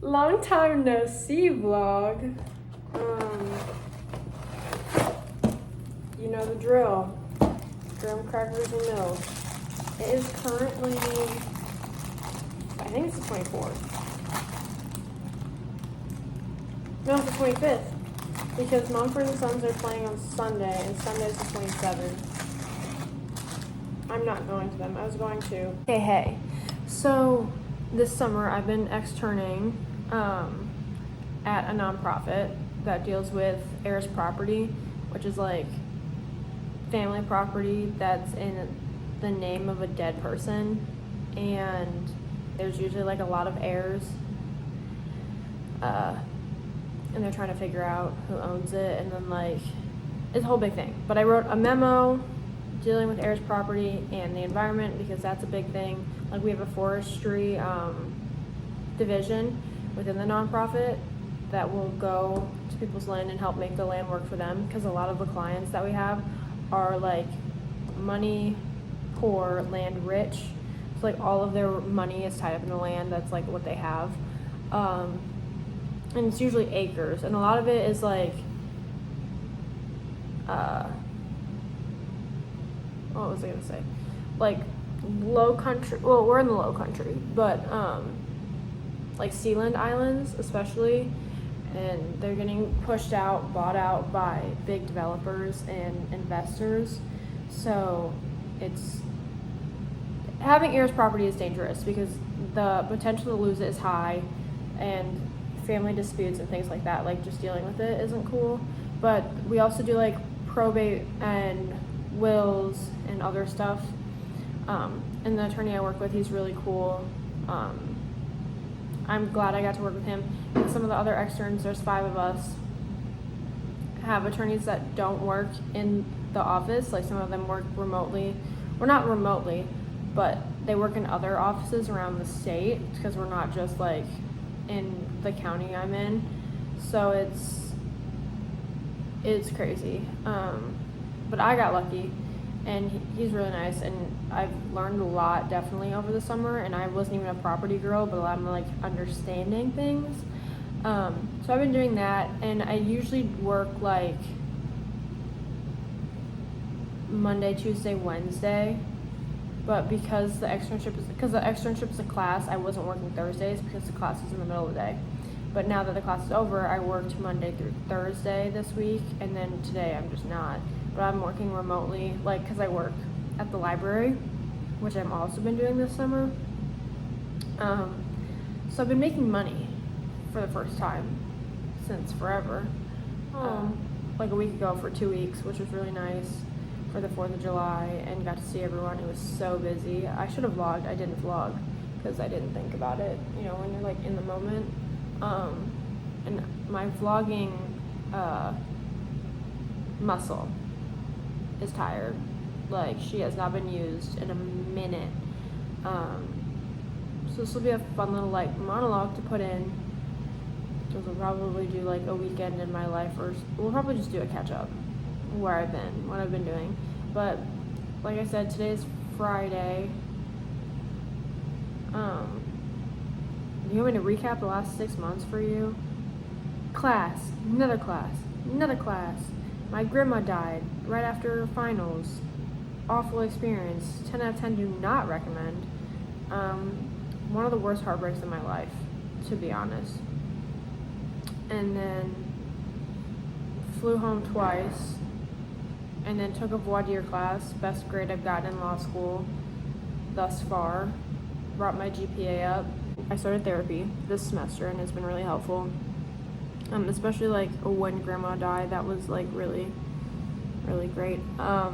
Long time no see vlog. You know the drill. Graham crackers and milk. It is currently, I think it's the 24th. No, it's the 25th. Because Mumford and Sons are playing on Sunday, and Sunday's the 27th. I'm not going to them. I was going to. Hey. So, this summer I've been externing at a nonprofit that deals with heirs property, which is like family property that's in the name of a dead person, and there's usually like a lot of heirs, and they're trying to figure out who owns it, and then like it's a whole big thing. But I wrote a memo dealing with heirs property and the environment because that's a big thing. Like we have a forestry division within the nonprofit that will go to people's land and help make the land work for them, because a lot of the clients that we have are like money poor, land rich. So like all of their money is tied up in the land. That's like what they have. And it's usually acres, and a lot of it is like what was I gonna say? Like low country. Well, we're in the low country, but like Sealand Islands especially, and they're getting bought out by big developers and investors. So it's having heirs property is dangerous because the potential to lose it is high, and family disputes and things like that, like just dealing with it isn't cool. But we also do like probate and wills and other stuff. And the attorney I work with, he's really cool. I'm glad I got to work with him. And some of the other externs, there's 5 of us, have attorneys that don't work in the office. Like some of them work remotely. Well, not remotely, but they work in other offices around the state, because we're not just like in the county I'm in. So it's crazy. But I got lucky, and he's really nice, and I've learned a lot definitely over the summer. And I wasn't even a property girl, but I'm like understanding things. So I've been doing that, and I usually work like Monday, Tuesday, Wednesday. But because the externship is a class, I wasn't working Thursdays because the class is in the middle of the day. But now that the class is over, I worked Monday through Thursday this week, and then today I'm just not. But I'm working remotely, like, because I work at the library, which I've also been doing this summer. So I've been making money for the first time since forever. Like a week ago for 2 weeks, which was really nice, for the 4th of July, and got to see everyone. It was so busy. I should have vlogged. I didn't vlog because I didn't think about it, when you're like in the moment. And my vlogging muscle is tired. Like, she has not been used in a minute. So this will be a fun little like monologue to put in, because we'll probably do like a weekend in my life, or we'll probably just do a catch up where I've been, what I've been doing. But like I said, today's Friday. You want me to recap the last 6 months for you? Class, another class, another class. My grandma died right after finals. Awful experience. 10 out of 10 do not recommend. One of the worst heartbreaks in my life, to be honest. And then flew home twice, and then took a voir dire class, best grade I've gotten in law school thus far. Brought my GPA up. I started therapy this semester, and it's been really helpful. Especially like when grandma died, that was like really, really great. But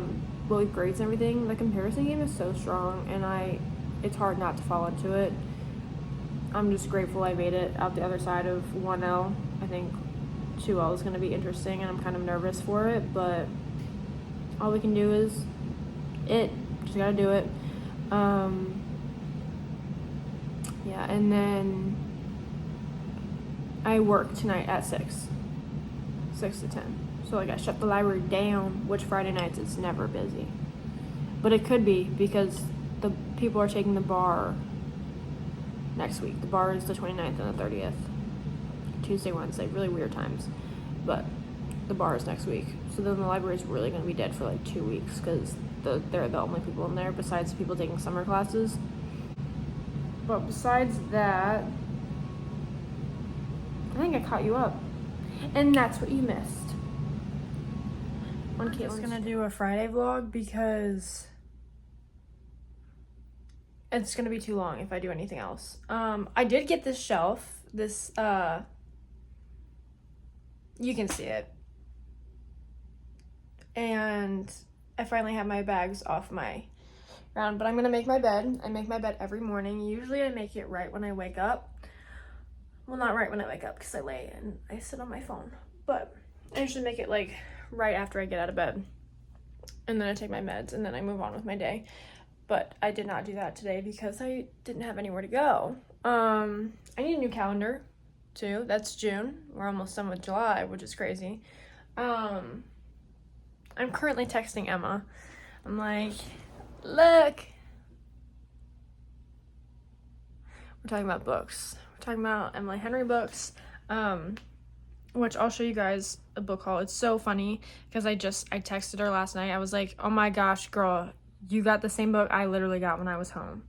with grades and everything, the comparison game is so strong, and it's hard not to fall into it. I'm just grateful I made it out the other side of 1L. I think 2L is going to be interesting, and I'm kind of nervous for it, but all we can do is just gotta do it. Yeah, and then I work tonight at 6 to 10. So like I shut the library down, which Friday nights it's never busy. But it could be because the people are taking the bar next week. The bar is the 29th and the 30th. Tuesday, Wednesday, really weird times. But the bar is next week. So then the library is really going to be dead for like 2 weeks because they're the only people in there besides people taking summer classes. But besides that, I think I caught you up. And that's what you missed. I'm just going to do a Friday vlog because it's going to be too long if I do anything else. I did get this shelf. This, you can see it. And I finally have my bags off my ground, but I'm going to make my bed. I make my bed every morning. Usually I make it right when I wake up. Well, not right when I wake up because I lay and I sit on my phone. But I usually make it like right after I get out of bed. And then I take my meds and then I move on with my day. But I did not do that today because I didn't have anywhere to go. I need a new calendar too. That's June. We're almost done with July, which is crazy. I'm currently texting Emma. I'm like, look. We're talking about books. We're talking about Emily Henry books, which I'll show you guys a book haul. It's so funny because I texted her last night. I was like, oh my gosh, girl, you got the same book I literally got when I was home.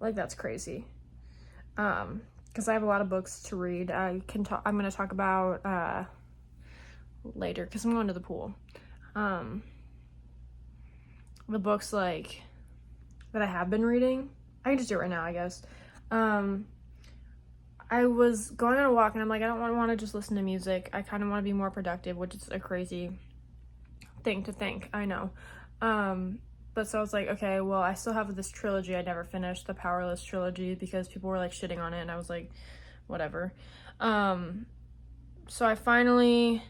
Like, that's crazy. Because I have a lot of books to read. I'm going to talk about later because I'm going to the pool. The books like that I have been reading. I can just do it right now, I guess. I was going on a walk and I'm like, I don't want to just listen to music. I kind of want to be more productive, which is a crazy thing to think. I know. But so I was like, okay, well, I still have this trilogy I never finished, the Powerless trilogy, because people were like shitting on it and I was like, whatever. So I finally,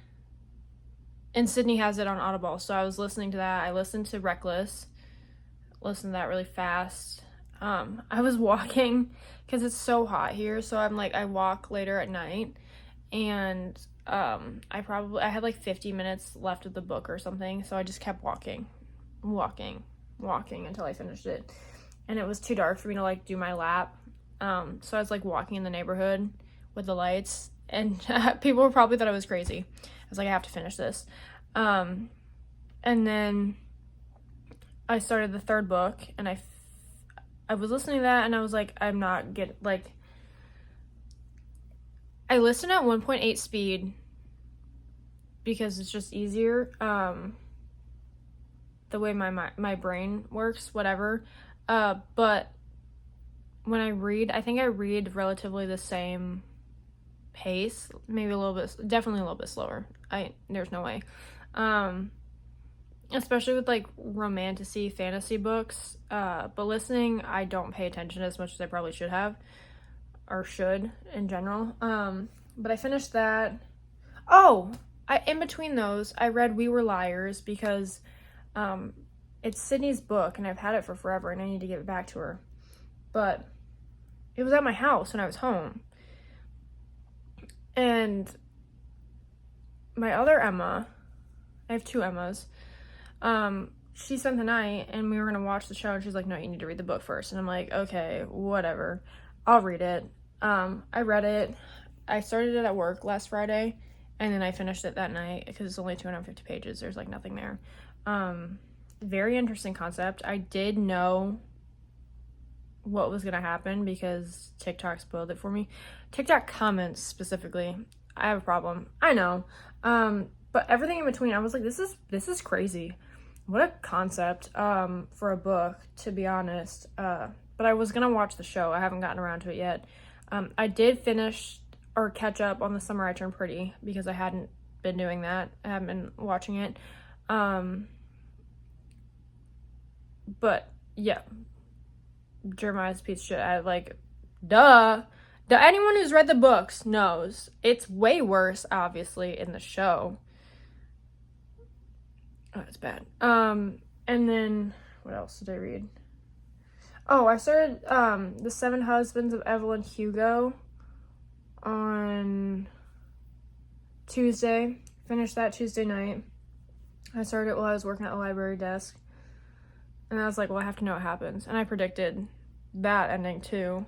and Sydney has it on Audible, so I was listening to that. I listened to Reckless, listened to that really fast. I was walking because it's so hot here, so I'm like, I walk later at night, and I had like 50 minutes left of the book or something, so I just kept walking until I finished it, and it was too dark for me to like do my lap. So I was like walking in the neighborhood with the lights, and people probably thought I was crazy. I was like, I have to finish this. And then I started the third book, and I was listening to that, and I was like, I'm not I listen at 1.8 speed because it's just easier. The way my brain works, whatever. But when I read, I think I read relatively the same pace, maybe definitely a little bit slower. There's no way. Especially with like romantasy fantasy books. But listening, I don't pay attention as much as I probably should have, or should in general. But I finished that. In between those, I read We Were Liars because it's Sydney's book and I've had it for forever and I need to give it back to her. But it was at my house when I was home. And my other Emma, I have two Emmas, she spent the night and we were going to watch the show and she's like, no, you need to read the book first. And I'm like, okay, whatever. I'll read it. I read it. I started it at work last Friday and then I finished it that night because it's only 250 pages. There's like nothing there. Very interesting concept. I did know what was going to happen because TikTok spoiled it for me. TikTok comments specifically. I have a problem. I know. But everything in between, I was like, this is crazy. What a concept for a book, to be honest. But I was going to watch the show. I haven't gotten around to it yet. I did finish or catch up on The Summer I Turned Pretty because I hadn't been doing that. I haven't been watching it. But yeah, Jeremiah's a piece of shit. I like, duh. Anyone who's read the books knows it's way worse, obviously, in the show. Oh, it's bad. And then what else did I read? Oh, I started The Seven Husbands of Evelyn Hugo on Tuesday. Finished that Tuesday night. I started it while I was working at the library desk. And I was like, well, I have to know what happens. And I predicted that ending too.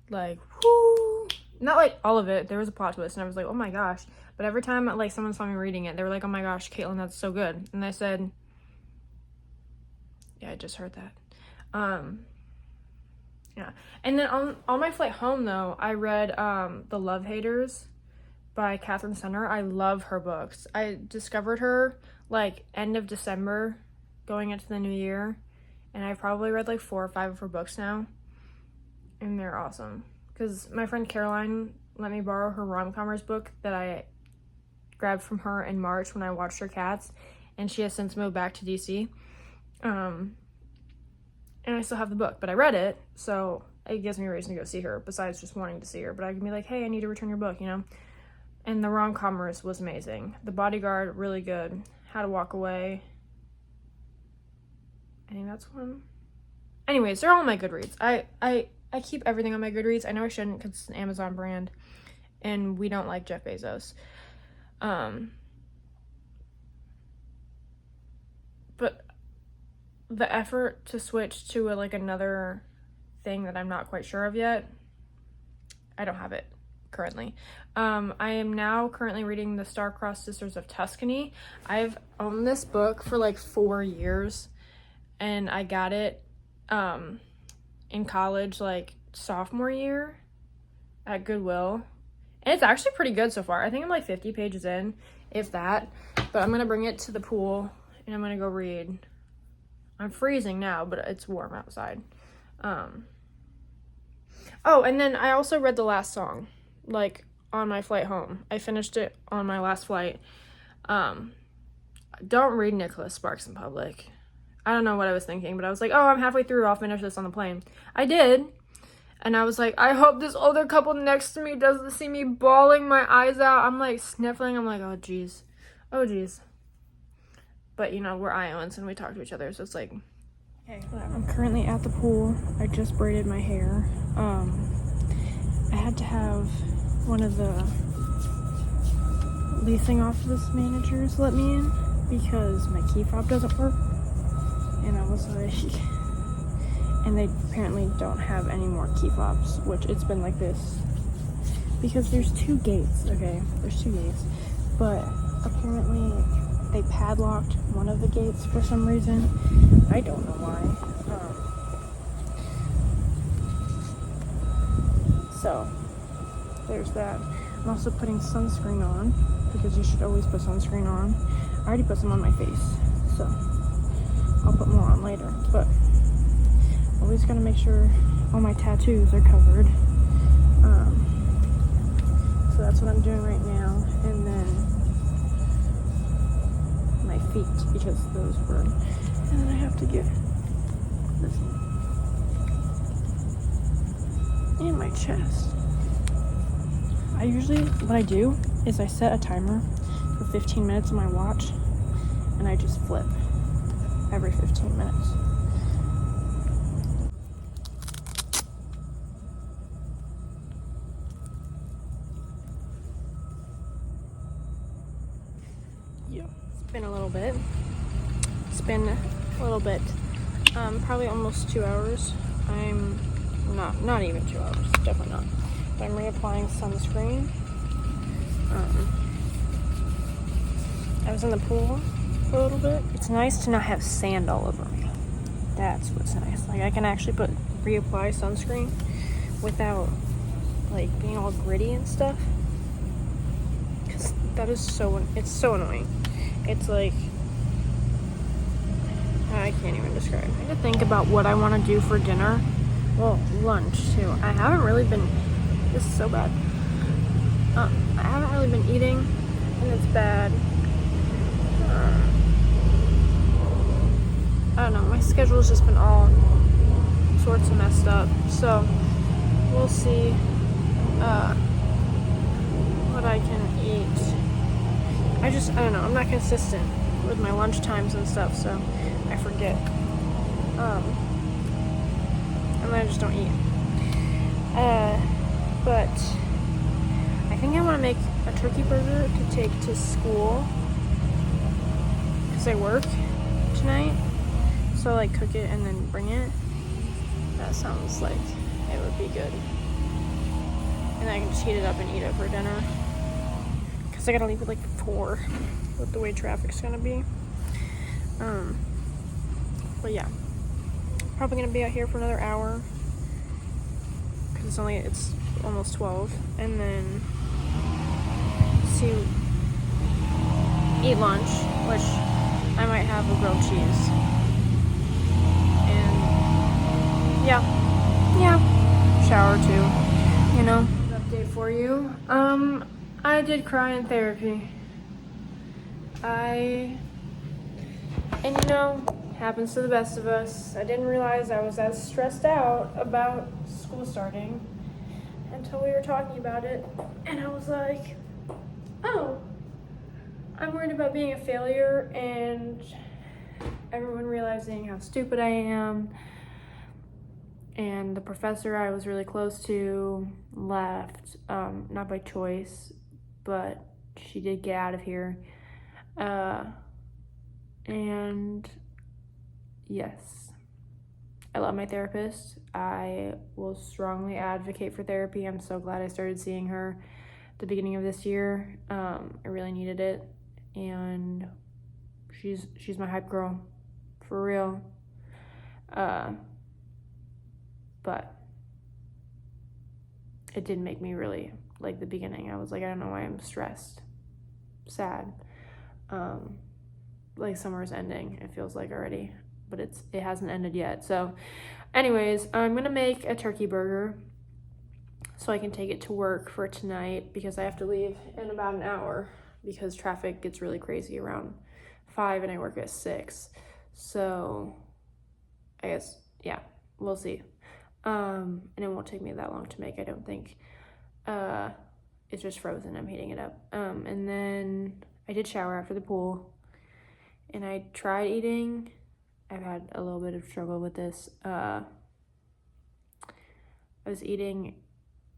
Like, whoo. Not like all of it. There was a plot twist, and I was like, oh my gosh. But every time like someone saw me reading it, they were like, oh my gosh, Caitlin, that's so good. And I said, yeah, I just heard that. Yeah. And then on my flight home, though, I read The Love Haters by Catherine Center. I love her books. I discovered her like end of December going into the new year, and I've probably read like 4 or 5 of her books now, and they're awesome. Because my friend Caroline let me borrow her rom-comers book that I grabbed from her in March when I watched her Cats, and she has since moved back to DC. And I still have the book, but I read it, so it gives me a reason to go see her, besides just wanting to see her. But I can be like, hey, I need to return your book, you know? And the rom-comers was amazing. The Bodyguard, really good. How to Walk Away. I think that's one. Anyways, they're all on my Goodreads. I keep everything on my Goodreads. I know I shouldn't because it's an Amazon brand, and we don't like Jeff Bezos. But the effort to switch to another thing that I'm not quite sure of yet, I don't have it currently. I am now currently reading the Star-Crossed Sisters of Tuscany. I've owned this book for like 4 years, and I got it in college, like sophomore year at Goodwill, and it's actually pretty good so far. I think I'm like 50 pages in, if that, but I'm gonna bring it to the pool and I'm gonna go read. I'm freezing now, but it's warm outside. Oh, and then I also read The Last Song, like, on my flight home. I finished it on my last flight. Don't read Nicholas Sparks in public. I don't know what I was thinking, but I was like, oh, I'm halfway through, I'll finish this on the plane. I did, and I was like, I hope this older couple next to me doesn't see me bawling my eyes out. I'm, like, sniffling. I'm like, oh, jeez. Oh, jeez. But, you know, we're Iowans, and we talk to each other, so it's like, okay, whatever. I'm currently at the pool. I just braided my hair. I had to have one of the leasing office managers let me in because my key fob doesn't work. And I was like, and they apparently don't have any more key fobs, which it's been like this because there's 2 gates, okay? There's 2 gates, but apparently they padlocked one of the gates for some reason. I don't know why. So there's that. I'm also putting sunscreen on because you should always put sunscreen on. I already put some on my face, so I'll put more on later. But always gotta make sure all my tattoos are covered. So that's what I'm doing right now. And then my feet, because those burn. And then I have to get this and my chest. What I do is I set a timer for 15 minutes on my watch, and I just flip every 15 minutes. Yeah, it's been a little bit. Probably almost 2 hours. I'm not even 2 hours, definitely not. But I'm reapplying sunscreen. I was in the pool for a little bit. It's nice to not have sand all over me. That's what's nice. Like, I can actually reapply sunscreen without like being all gritty and stuff. Cause that is it's so annoying. It's like, I can't even describe. I have to think about what I want to do for dinner. Well, lunch too. I haven't really been, this is so bad. I haven't really been eating, and it's bad. I don't know, my schedule's just been all sorts of messed up, so we'll see what I can eat. I don't know, I'm not consistent with my lunch times and stuff, so I forget. And I just don't eat. But I think I want to make a turkey burger to take to school because I work tonight. So like cook it and then bring it. That sounds like it would be good. And I can just heat it up and eat it for dinner. Because I gotta leave at like 4 with the way traffic's gonna be. But yeah. Probably gonna be out here for another hour. Because it's almost 12. And then eat lunch, which I might have a grilled cheese. And yeah, shower too, you know. Update for you. I did cry in therapy. And you know, happens to the best of us. I didn't realize I was as stressed out about school starting until we were talking about it, and I was like, oh, I'm worried about being a failure and everyone realizing how stupid I am. And the professor I was really close to left, not by choice, but she did get out of here. And yes, I love my therapist. I will strongly advocate for therapy. I'm so glad I started seeing her at the beginning of this year. I really needed it. And she's my hype girl, for real. But it did make me really like the beginning. I was like, I don't know why I'm stressed, sad. Like summer's ending, it feels like already, but it hasn't ended yet. So anyways, I'm gonna make a turkey burger so I can take it to work for tonight, because I have to leave in about an hour because traffic gets really crazy around 5 and I work at 6. So I guess, yeah, we'll see. And it won't take me that long to make, I don't think. It's just frozen, I'm heating it up. And then I did shower after the pool, and I tried eating. I've had a little bit of struggle with this. I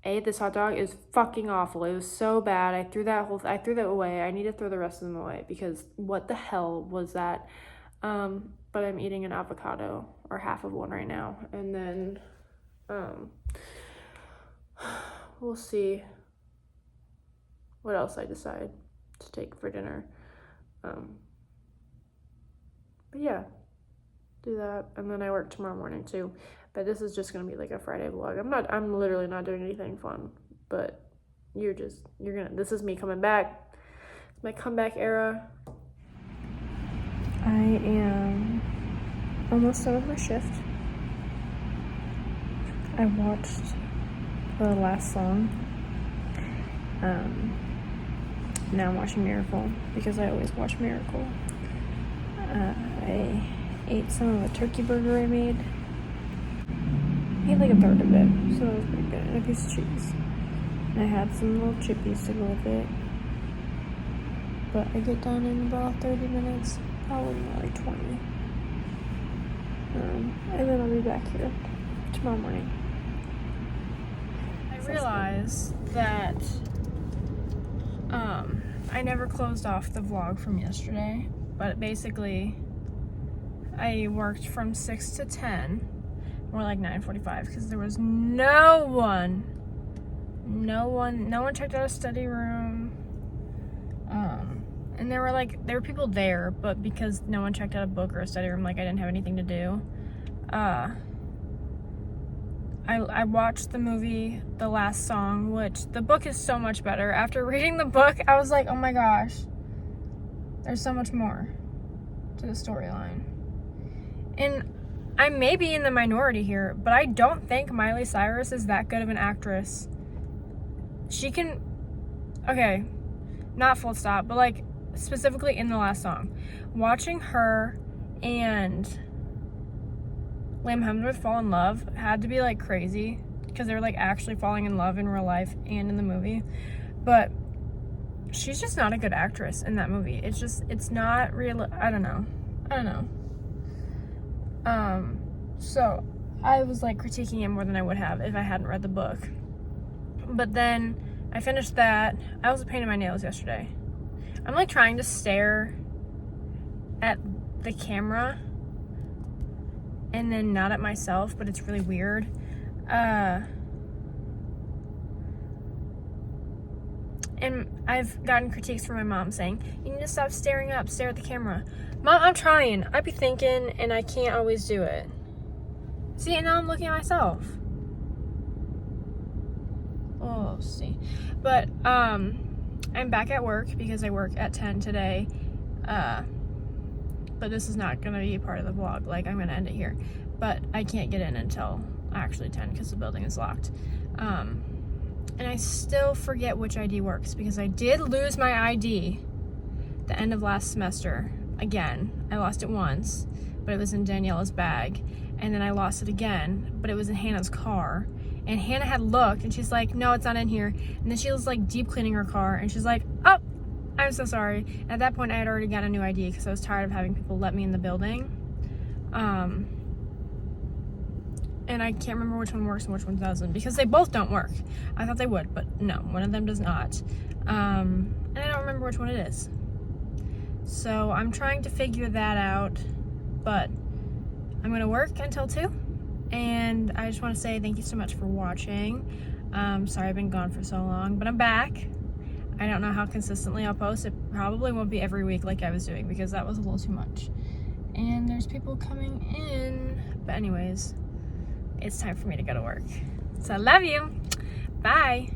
ate this hot dog. It was fucking awful. It was so bad. I threw that away. I need to throw the rest of them away, because what the hell was that? But I'm eating an avocado, or half of one right now, and then we'll see what else I decide to take for dinner. But yeah, do that, and then I work tomorrow morning too. But this is just gonna be like a Friday vlog. I'm literally not doing anything fun, but this is me coming back. It's my comeback era. I am almost done with my shift. I watched the last song. Now I'm watching Miracle, because I always watch Miracle. I ate some of the turkey burger I made. I ate like a third of it, so that was pretty good. And a piece of cheese. And I had some little chippies to go with it. But I get done in about 30 minutes, probably more like 20. And then I'll be back here tomorrow morning. I realized that I never closed off the vlog from yesterday, but basically I worked from 6 to 10, more like 9:45, because there was no one checked out a study room. And there were people there, but because no one checked out a book or a study room, like I didn't have anything to do. I watched the movie The Last Song, which the book is so much better. After reading the book, I was like, oh my gosh, there's so much more to the storyline. And I may be in the minority here, but I don't think Miley Cyrus is that good of an actress. She can, okay, not full stop, but like specifically in The Last Song, watching her and Liam Hemsworth fall in love had to be like crazy, because they were like actually falling in love in real life and in the movie. But she's just not a good actress in that movie. It's not real. I don't know. So I was like critiquing it more than I would have if I hadn't read the book. But then I finished that. I also painted my nails yesterday. I'm like trying to stare at the camera and then not at myself, but it's really weird. And I've gotten critiques from my mom saying, you need to stop staring up, stare at the camera. Mom, I'm trying. I be thinking, and I can't always do it. See, and now I'm looking at myself. Oh, see. But, I'm back at work because I work at 10 today. But this is not going to be part of the vlog. Like, I'm going to end it here. But I can't get in until actually 10 because the building is locked. And I still forget which ID works because I did lose my ID the end of last semester. Again, I lost it once, but it was in Daniela's bag. And then I lost it again, but it was in Hannah's car. And Hannah had looked, and she's like, no, it's not in here. And then she was like deep cleaning her car, and she's like, oh, I'm so sorry. And at that point, I had already got a new ID because I was tired of having people let me in the building. And I can't remember which one works and which one doesn't because they both don't work. I thought they would, but no, one of them does not. And I don't remember which one it is. So I'm trying to figure that out, but I'm gonna work until 2. And I just want to say thank you so much for watching. Sorry I've been gone for so long, but I'm back. I don't know how consistently I'll post. It probably won't be every week like I was doing because that was a little too much. And there's people coming in. But anyways, it's time for me to go to work. So I love you. Bye.